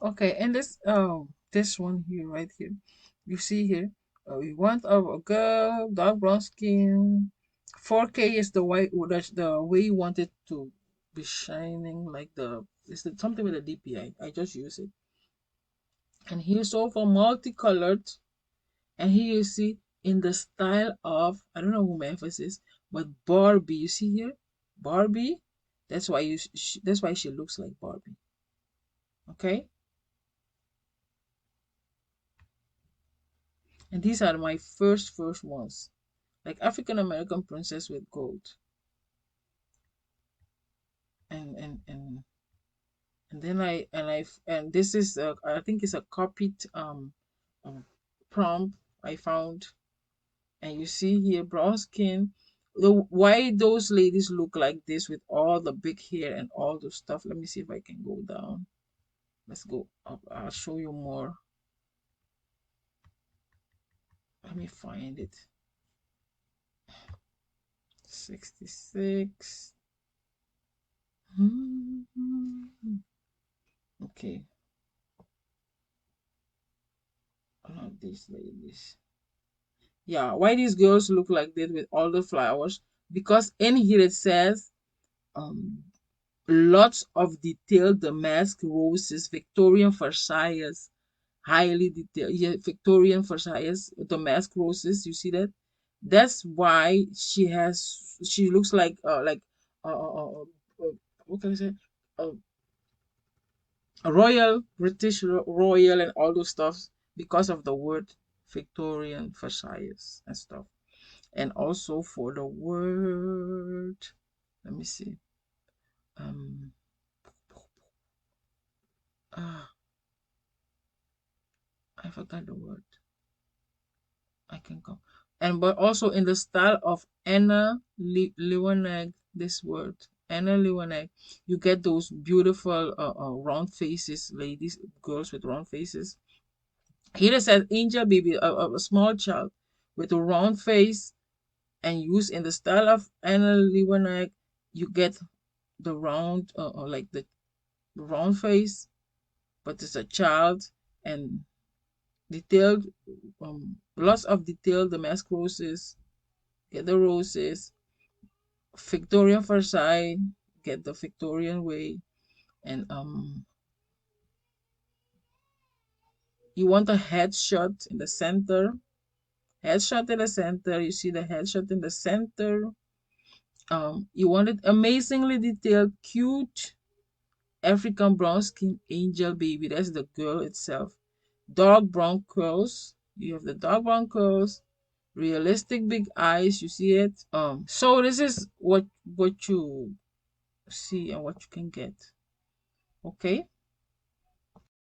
Okay, and this one here, right here, you see here, we want a girl, dark brown skin. 4K is the white, that's the way you want it to be shining, like the it's something with a DPI. I just use it. And here's all for multicolored. And here you see in the style of, I don't know who Memphis is, but Barbie. You see here, Barbie. That's why that's why she looks like Barbie. Okay, and these are my first ones, like African American princess with gold, and and then and this is I think it's a copied um prompt I found, and you see here brown skin. Why those ladies look like this with all the big hair and all the stuff? Let me see if I can go down. Let's go up. I'll show you more. Let me find it. 66. Okay, not these ladies. Yeah, why these girls look like that with all the flowers? Because in here it says um lots of detailed damask roses, Victorian Versailles, highly detailed. Yeah, Victorian Versailles damask roses. You see that? That's why she looks like what can I say? Uh, a royal British royal and all those stuff because of the word Victorian Versailles and stuff. And also for the word, let me see. Um, ah, I forgot the word. I can come. And but also in the style of Anna Leweneg, this word Anna Leweneg, you get those beautiful round faces, ladies, girls with round faces. Here it says angel baby, a small child with a round face, and used in the style of Anna Leweneg, you get the round, like the round face, but it's a child, and detailed, lots of detailed damask roses. Get the roses. Victorian Versailles, get the Victorian way, and you want a headshot in the center. Headshot in the center. You see the headshot in the center. You want it amazingly detailed, cute African brown skin angel baby. That's the girl itself. Dark brown curls. You have the dark brown curls, realistic big eyes. You see it. So this is what you see and what you can get. Okay.